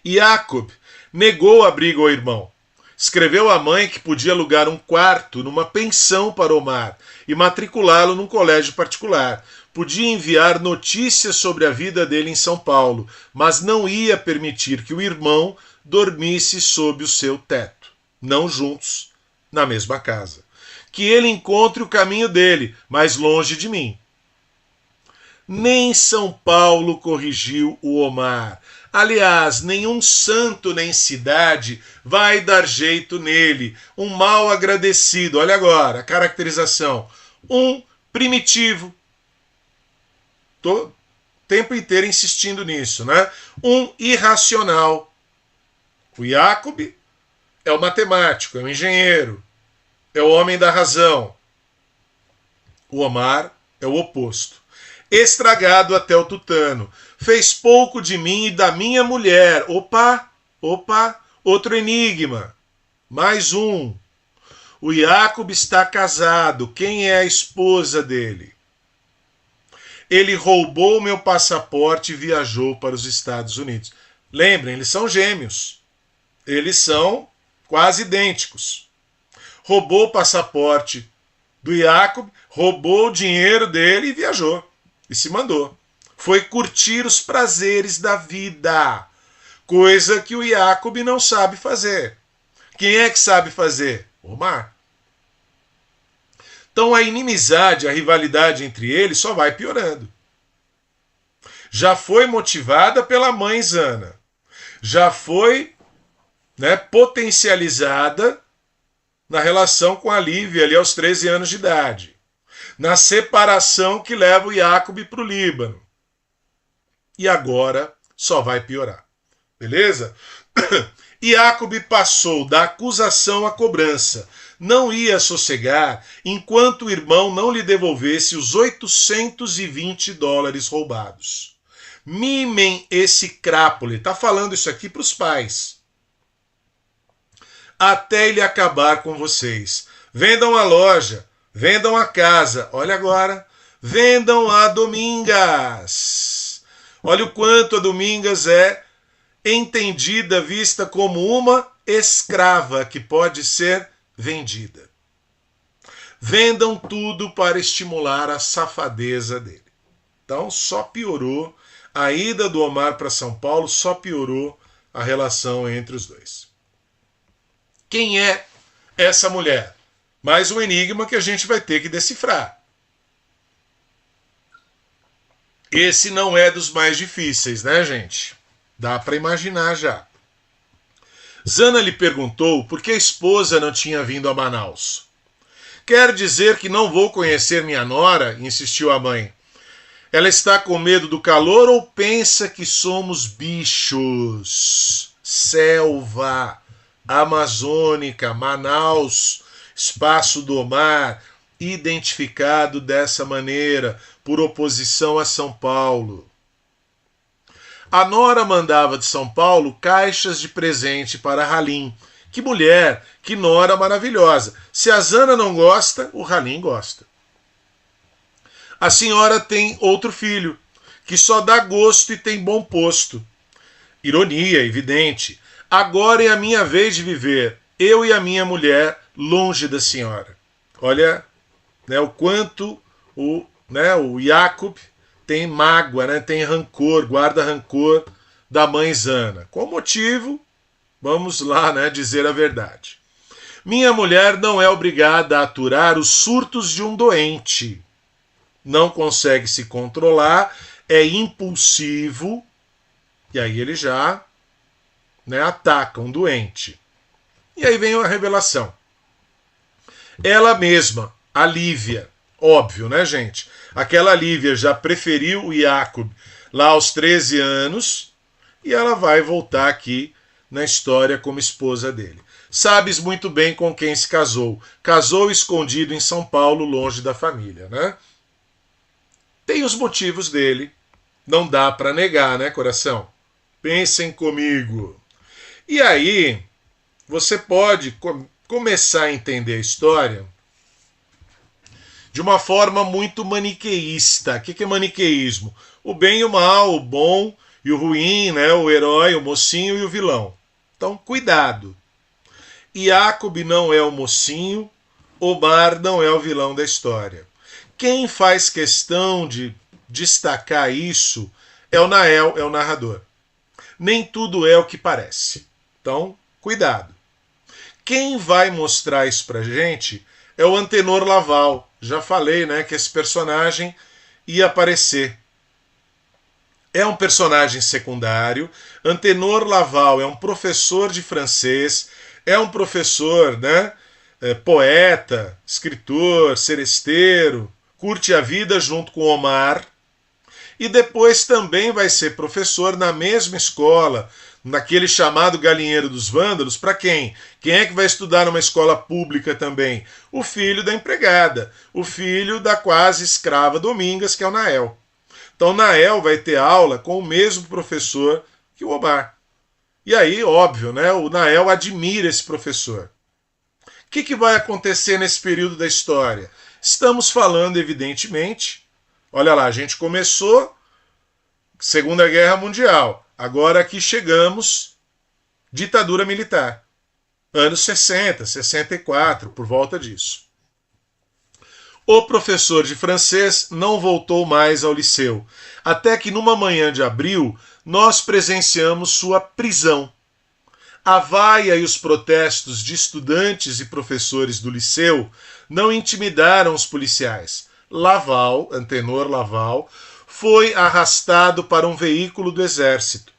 Jacob negou abrigo ao irmão. Escreveu à mãe que podia alugar um quarto numa pensão para Omar e matriculá-lo num colégio particular. Podia enviar notícias sobre a vida dele em São Paulo, mas não ia permitir que o irmão dormisse sob o seu teto, não juntos, na mesma casa. Que ele encontre o caminho dele, mas longe de mim. Nem São Paulo corrigiu o Omar. Aliás, nenhum santo nem cidade vai dar jeito nele. Um mal agradecido. Olha agora a caracterização. Um primitivo. Tô o tempo inteiro insistindo nisso, Um irracional. O Jacob é o matemático, é o engenheiro, é o homem da razão. O Omar é o oposto. Estragado até o tutano. Fez pouco de mim e da minha mulher. Opa, outro enigma. Mais um. O Jacob está casado. Quem é a esposa dele? Ele roubou meu passaporte e viajou para os Estados Unidos. Lembrem, eles são gêmeos. Eles são quase idênticos. Roubou o passaporte do Jacob, roubou o dinheiro dele e viajou. E se mandou. Foi curtir os prazeres da vida. Coisa que o Jacob não sabe fazer. Quem é que sabe fazer? Omar. Então a inimizade, a rivalidade entre eles só vai piorando. Já foi motivada pela mãe Zana. Já foi potencializada na relação com a Lívia ali aos 13 anos de idade. Na separação que leva o Jacob para o Líbano. E agora só vai piorar. Beleza? Jacob passou da acusação à cobrança. Não ia sossegar enquanto o irmão não lhe devolvesse os $820 roubados. Mimem esse crápule. Está falando isso aqui para os pais. Até ele acabar com vocês. Vendam a loja. Vendam a casa. Olha agora. Vendam a Domingas. Olha o quanto a Domingas é entendida, vista como uma escrava que pode ser vendida. Vendam tudo para estimular a safadeza dele. Então só piorou. A ida do Omar para São Paulo só piorou a relação entre os dois. Quem é essa mulher? Mais um enigma que a gente vai ter que decifrar. Esse não é dos mais difíceis, gente? Dá para imaginar já. Zana lhe perguntou por que a esposa não tinha vindo a Manaus. Quer dizer que não vou conhecer minha nora? Insistiu a mãe. Ela está com medo do calor ou pensa que somos bichos? Selva amazônica, Manaus, espaço do mar, identificado dessa maneira, por oposição a São Paulo. A nora mandava de São Paulo caixas de presente para Halim, Que mulher, que nora maravilhosa. Se a Zana não gosta, o Halim gosta. A senhora tem outro filho, que só dá gosto e tem bom posto. Ironia, evidente. Agora é a minha vez de viver, eu e a minha mulher, longe da senhora. Olha, né, o quanto o Jacob tem mágoa, né, tem rancor, guarda rancor da mãe Zana. Qual motivo? Vamos lá, né, dizer a verdade. Minha mulher não é obrigada a aturar os surtos de um doente. Não consegue se controlar, é impulsivo, e aí ele já, né, ataca um doente. E aí vem a revelação. Ela mesma, a Lívia, óbvio, né, gente? Aquela Lívia já preferiu o Jacob lá aos 13 anos e ela vai voltar aqui na história como esposa dele. Sabes muito bem com quem se casou. Casou escondido em São Paulo, longe da família, né? Tem os motivos dele. Não dá para negar, né, coração? Pensem comigo. E aí, você pode começar a entender a história de uma forma muito maniqueísta. O que é maniqueísmo? O bem e o mal, o bom e o ruim, né? O herói, o mocinho e o vilão. Então, cuidado. Jacob não é o mocinho, Omar não é o vilão da história. Quem faz questão de destacar isso é o Nael, é o narrador. Nem tudo é o que parece. Então, cuidado. Quem vai mostrar isso pra gente é o Antenor Laval. Já falei, né, que esse personagem ia aparecer. É um personagem secundário. Antenor Laval é um professor de francês, é um professor, né, poeta, escritor, seresteiro, curte a vida junto com Omar. E depois também vai ser professor na mesma escola, naquele chamado Galinheiro dos Vândalos, para quem? Quem é que vai estudar numa escola pública também? O filho da empregada, o filho da quase escrava Domingas, que é o Nael. Então Nael vai ter aula com o mesmo professor que o Omar. E aí, óbvio, né, o Nael admira esse professor. O que vai acontecer nesse período da história? Estamos falando, evidentemente, olha lá, a gente começou Segunda Guerra Mundial. Agora aqui chegamos, ditadura militar. Anos 60, 64, por volta disso. O professor de francês não voltou mais ao liceu, até que numa manhã de abril nós presenciamos sua prisão. A vaia e os protestos de estudantes e professores do liceu não intimidaram os policiais. Laval, Antenor Laval, foi arrastado para um veículo do exército.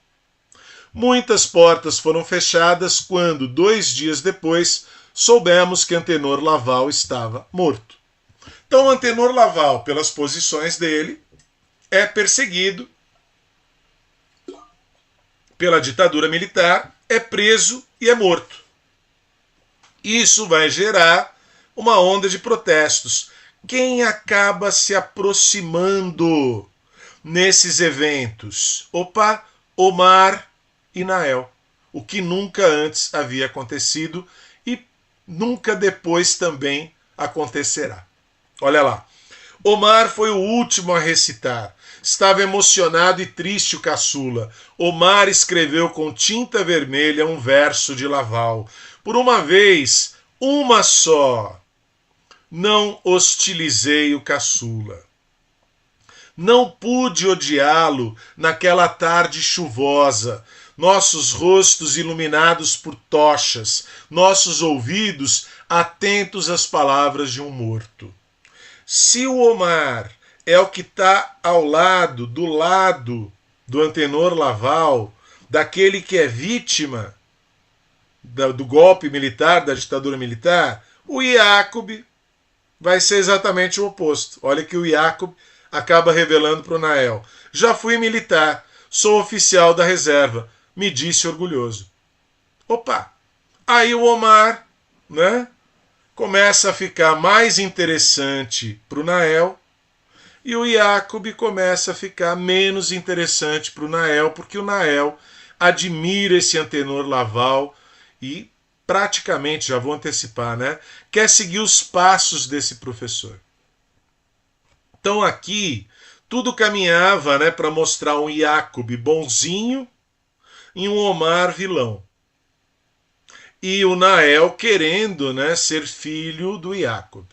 Muitas portas foram fechadas quando, 2 dias depois, soubemos que Antenor Laval estava morto. Então, Antenor Laval, pelas posições dele, é perseguido pela ditadura militar, é preso e é morto. Isso vai gerar uma onda de protestos. Quem acaba se aproximando nesses eventos? Opa, Omar e Nael. O que nunca antes havia acontecido e nunca depois também acontecerá. Olha lá. Omar foi o último a recitar. Estava emocionado e triste o caçula. Omar escreveu com tinta vermelha um verso de Laval. Por uma vez, uma só, não hostilizei o caçula. Não pude odiá-lo naquela tarde chuvosa, nossos rostos iluminados por tochas, nossos ouvidos atentos às palavras de um morto. Se o Omar é o que está ao lado do Antenor Laval, daquele que é vítima do golpe militar, da ditadura militar, o Jacob vai ser exatamente o oposto. Olha que o Jacob acaba revelando para o Nael. Já fui militar, sou oficial da reserva, me disse orgulhoso. Opa! Aí o Omar, né, começa a ficar mais interessante para o Nael e o Jacob começa a ficar menos interessante para o Nael, porque o Nael admira esse Antenor Laval e praticamente, já vou antecipar, né? Quer seguir os passos desse professor. Então aqui tudo caminhava, né, para mostrar um Jacob bonzinho e um Omar vilão. E o Nael querendo, né, ser filho do Jacob.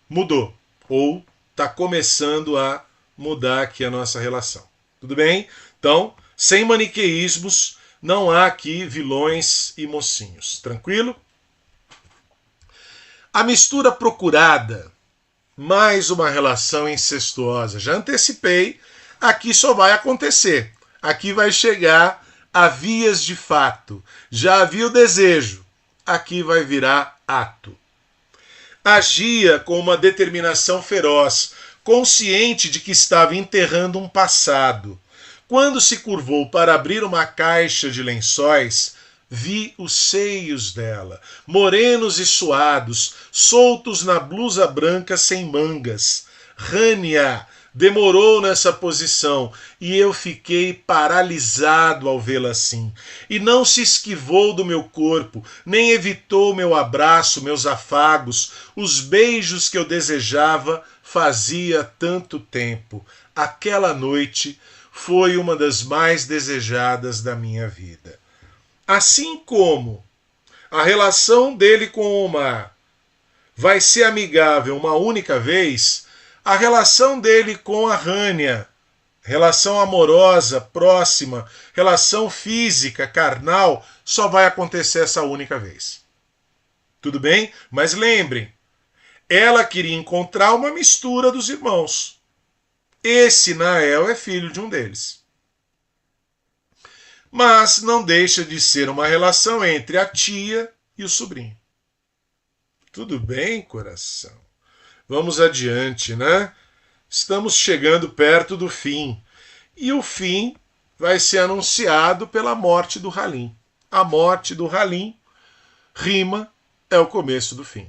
Mudou. Ou está começando a mudar aqui a nossa relação. Tudo bem? Então, sem maniqueísmos, não há aqui vilões e mocinhos. Tranquilo? A mistura procurada, mais uma relação incestuosa. Já antecipei, aqui só vai acontecer. Aqui vai chegar a vias de fato. Já havia o desejo, aqui vai virar ato. Agia com uma determinação feroz, consciente de que estava enterrando um passado. Quando se curvou para abrir uma caixa de lençóis, vi os seios dela, morenos e suados, soltos na blusa branca sem mangas. Rania demorou nessa posição e eu fiquei paralisado ao vê-la assim. E não se esquivou do meu corpo, nem evitou meu abraço, meus afagos, os beijos que eu desejava fazia tanto tempo. Aquela noite foi uma das mais desejadas da minha vida. Assim como a relação dele com o Omar vai ser amigável uma única vez, a relação dele com a Rania, relação amorosa, próxima, relação física, carnal, só vai acontecer essa única vez. Tudo bem? Mas lembrem, ela queria encontrar uma mistura dos irmãos. Esse Nael é filho de um deles. Mas não deixa de ser uma relação entre a tia e o sobrinho. Tudo bem, coração? Vamos adiante, né? Estamos chegando perto do fim. E o fim vai ser anunciado pela morte do Halim. A morte do Halim, rima, é o começo do fim.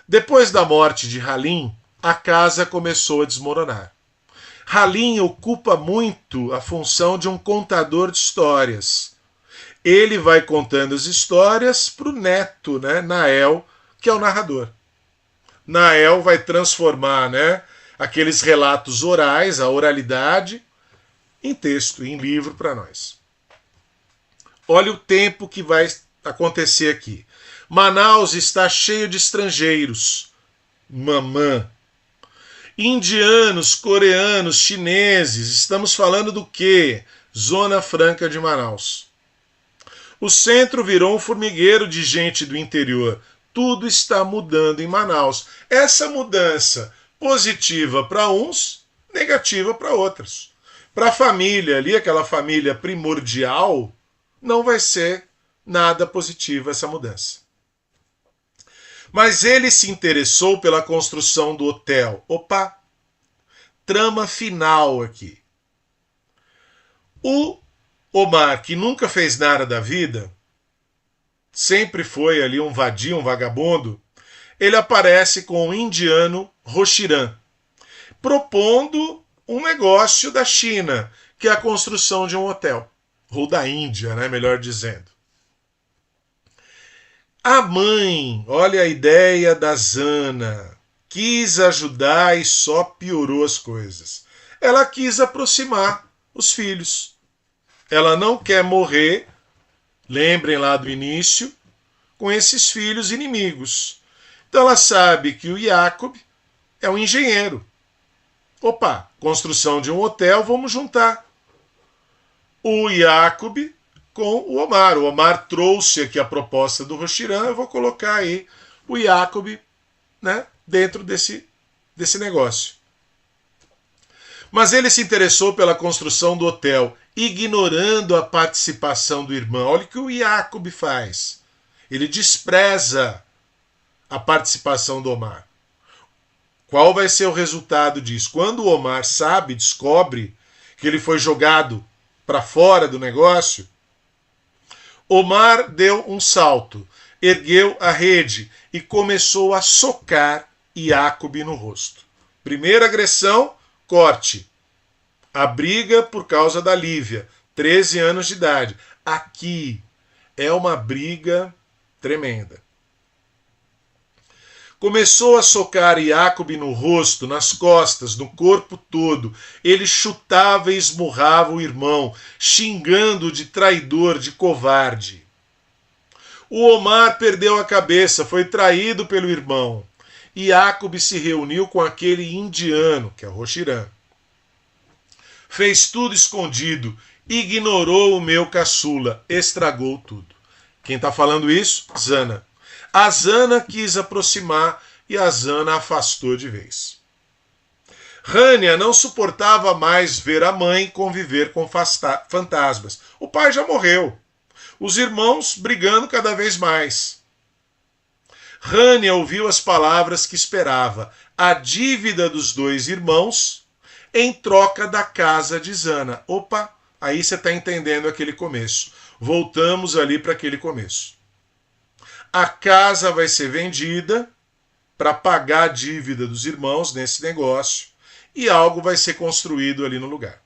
Depois da morte de Halim, a casa começou a desmoronar. Halim ocupa muito a função de um contador de histórias. Ele vai contando as histórias para o neto, né, Nael, que é o narrador. Nael vai transformar, né, aqueles relatos orais, a oralidade, em texto, em livro para nós. Olha o tempo que vai acontecer aqui. Manaus está cheio de estrangeiros. Mamã. Indianos, coreanos, chineses, estamos falando do quê? Zona Franca de Manaus. O centro virou um formigueiro de gente do interior. Tudo está mudando em Manaus. Essa mudança positiva para uns, negativa para outros. Para a família ali, aquela família primordial, não vai ser nada positiva essa mudança. Mas ele se interessou pela construção do hotel. Opa! Trama final aqui. O Omar, que nunca fez nada da vida, sempre foi ali um vadio, um vagabundo, ele aparece com o indiano Roshiran, propondo um negócio da China, que é a construção de um hotel. Ou da Índia, né, melhor dizendo. A mãe, olha a ideia da Zana, quis ajudar e só piorou as coisas. Ela quis aproximar os filhos. Ela não quer morrer, lembrem lá do início, com esses filhos inimigos. Então ela sabe que o Jacob é um engenheiro. Opa, construção de um hotel, vamos juntar o Jacob com o Omar. O Omar trouxe aqui a proposta do Roshiran, eu vou colocar aí o Jacob, né, dentro desse negócio. Mas ele se interessou pela construção do hotel, ignorando a participação do irmão. Olha o que o Jacob faz. Ele despreza a participação do Omar. Qual vai ser o resultado disso? Quando o Omar sabe, descobre que ele foi jogado para fora do negócio, Omar deu um salto, ergueu a rede e começou a socar Jacob no rosto. Primeira agressão, corte. A briga por causa da Lívia, 13 anos de idade. Aqui É uma briga tremenda. Começou a socar Jacob no rosto, nas costas, no corpo todo. Ele chutava e esmurrava o irmão, xingando de traidor, de covarde. O Omar perdeu a cabeça, foi traído pelo irmão. E Jacob se reuniu com aquele indiano, que é o Roxirã. Fez tudo escondido, ignorou o meu caçula, estragou tudo. Quem está falando isso? Zana. A Zana quis aproximar e a Zana afastou de vez. Rania não suportava mais ver a mãe conviver com fantasmas. O pai já morreu. Os irmãos brigando cada vez mais. Rania ouviu as palavras que esperava. A dívida dos dois irmãos em troca da casa de Zana. Opa, aí você está entendendo aquele começo. Voltamos ali para aquele começo. A casa vai ser vendida para pagar a dívida dos irmãos nesse negócio e algo vai ser construído ali no lugar.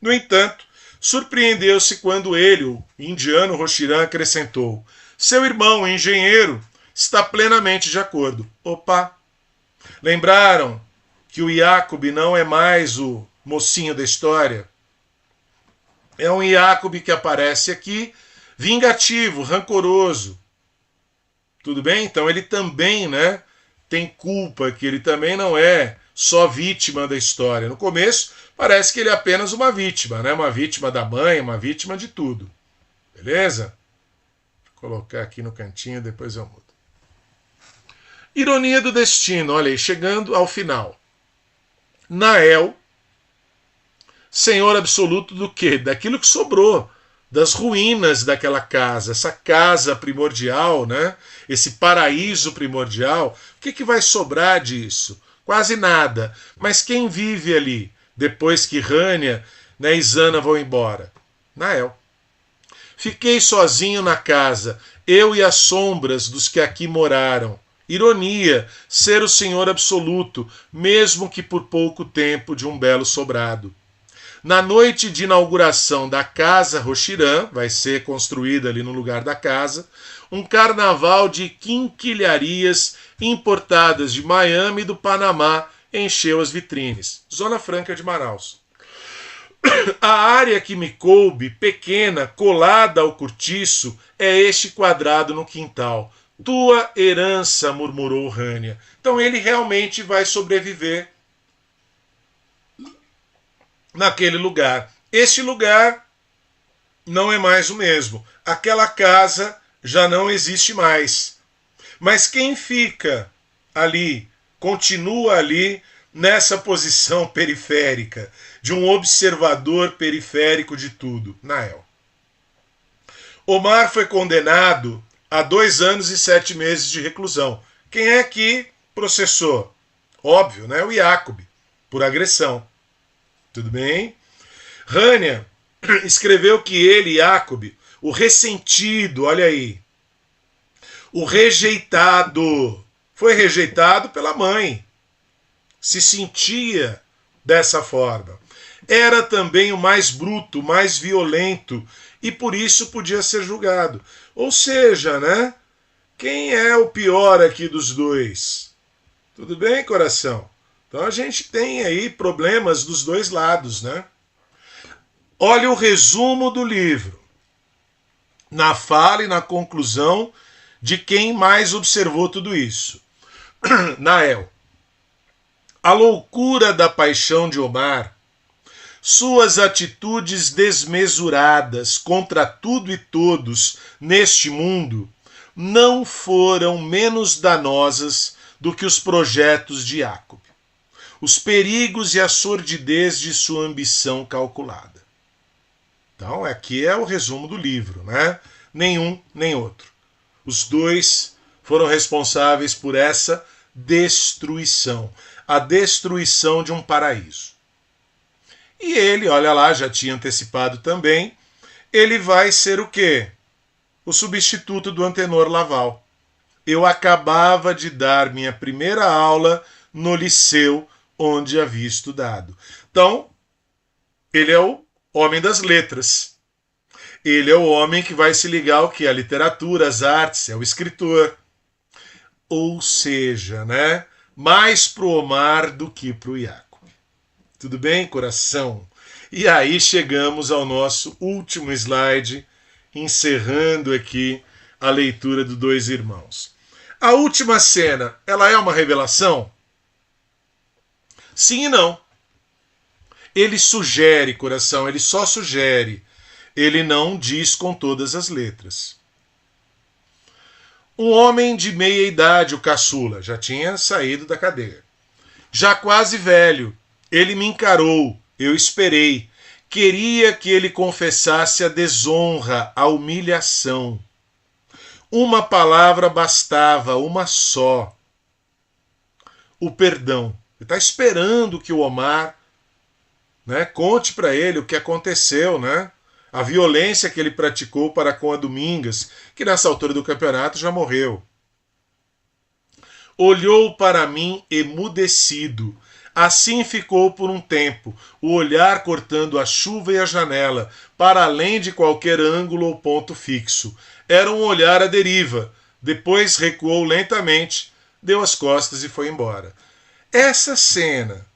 No entanto, surpreendeu-se quando ele, o indiano Roxirã, acrescentou: seu irmão, o engenheiro, está plenamente de acordo. Opa! Lembraram que o Jacob não é mais o mocinho da história? É um Jacob que aparece aqui, vingativo, rancoroso. Tudo bem? Então ele também, tem culpa, que ele também não é só vítima da história. No começo, parece que ele é apenas uma vítima, uma vítima da mãe, uma vítima de tudo. Beleza? Vou colocar aqui no cantinho, depois eu mudo. Ironia do destino, olha aí, chegando ao final. Nael, senhor absoluto do quê? Daquilo que sobrou, das ruínas daquela casa, essa casa primordial, esse paraíso primordial. O que vai sobrar disso? Quase nada. Mas quem vive ali depois que Rania e Zana vão embora? Nael. Fiquei sozinho na casa, eu e as sombras dos que aqui moraram. Ironia, ser o senhor absoluto, mesmo que por pouco tempo, de um belo sobrado. Na noite de inauguração da Casa Roxirã, vai ser construída ali no lugar da casa, um carnaval de quinquilharias importadas de Miami e do Panamá encheu as vitrines. Zona Franca de Manaus. A área que me coube, pequena, colada ao cortiço, é este quadrado no quintal. Tua herança, murmurou Rania. Então ele realmente vai sobreviver naquele lugar. Este lugar não é mais o mesmo. Aquela casa já não existe mais. Mas quem fica ali, continua ali, nessa posição periférica, de um observador periférico de tudo? Nael. Omar foi condenado a 2 anos e 7 meses de reclusão. Quem é que processou? Óbvio, o Jacob, por agressão. Tudo bem? Rania escreveu que ele, Jacob, o ressentido, olha aí, o rejeitado, foi rejeitado pela mãe. Se sentia dessa forma. Era também o mais bruto, o mais violento, e por isso podia ser julgado. Ou seja, quem é o pior aqui dos dois? Tudo bem, coração? Então a gente tem aí problemas dos dois lados, Olha o resumo do livro, na fala e na conclusão de quem mais observou tudo isso. Nael. A loucura da paixão de Omar, suas atitudes desmesuradas contra tudo e todos neste mundo, não foram menos danosas do que os projetos de Jacob, os perigos e a sordidez de sua ambição calculada. Então, aqui é o resumo do livro, Nenhum nem outro. Os dois foram responsáveis por essa destruição, a destruição de um paraíso. E ele, olha lá, já tinha antecipado também, ele vai ser o quê? O substituto do Antenor Laval. Eu acabava de dar minha primeira aula no liceu onde havia estudado. Então, ele é o homem das letras. Ele é o homem que vai se ligar ao que? A literatura, as artes, é o escritor. Ou seja, né? Mais pro Omar do que pro Jacob. Tudo bem, coração? E aí chegamos ao nosso último slide, encerrando aqui a leitura do Dois Irmãos. A última cena, ela é uma revelação? Sim e não. Ele sugere, coração, ele só sugere. Ele não diz com todas as letras. Um homem de meia idade, o caçula, já tinha saído da cadeia. Já quase velho, ele me encarou, eu esperei. Queria que ele confessasse a desonra, a humilhação. Uma palavra bastava, uma só. O perdão. Ele está esperando que o Omar, né, conte para ele o que aconteceu, né? A violência que ele praticou para com a Domingas, que nessa altura do campeonato já morreu. Olhou para mim emudecido. Assim ficou por um tempo, o olhar cortando a chuva e a janela, para além de qualquer ângulo ou ponto fixo. Era um olhar à deriva. Depois recuou lentamente, deu as costas e foi embora. Essa cena,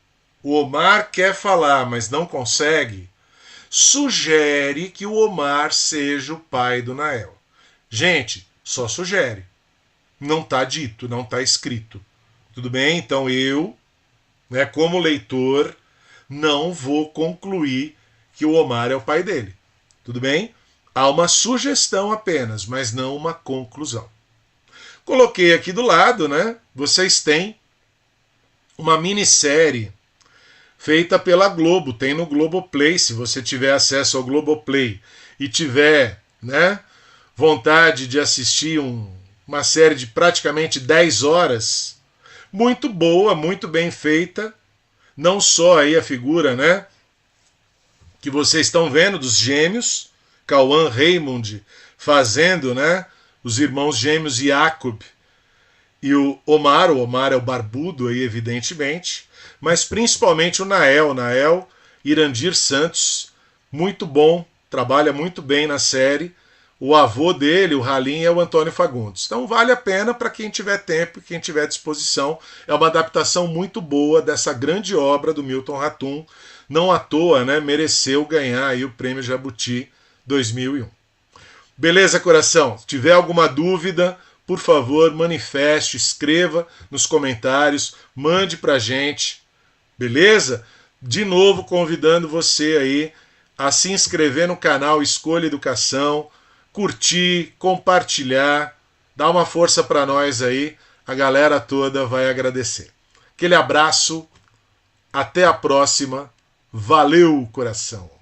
o Omar quer falar, mas não consegue, sugere que o Omar seja o pai do Nael. Gente, só sugere. Não está dito, não está escrito. Tudo bem? Então eu, né, como leitor, não vou concluir que o Omar é o pai dele. Tudo bem? Há uma sugestão apenas, mas não uma conclusão. Coloquei aqui do lado, né? Vocês têm uma minissérie feita pela Globo, tem no Globoplay, se você tiver acesso ao Globoplay e tiver, né, vontade de assistir uma série de praticamente 10 horas, muito boa, muito bem feita, não só aí a figura, né, que vocês estão vendo dos gêmeos, Cauã Raymond fazendo, né, os irmãos gêmeos Jacob e o Omar é o barbudo aí, evidentemente, mas principalmente o Nael Irandir Santos, muito bom, trabalha muito bem na série. O avô dele, o Halim, é o Antônio Fagundes. Então vale a pena para quem tiver tempo e quem tiver disposição. É uma adaptação muito boa dessa grande obra do Milton Ratum. Não à toa, né, mereceu ganhar aí o Prêmio Jabuti 2001. Beleza, coração? Se tiver alguma dúvida, por favor, manifeste, escreva nos comentários, mande pra gente, beleza? De novo, convidando você aí a se inscrever no canal Escolha Educação, curtir, compartilhar, dá uma força para nós aí, a galera toda vai agradecer. Aquele abraço, até a próxima, valeu, coração!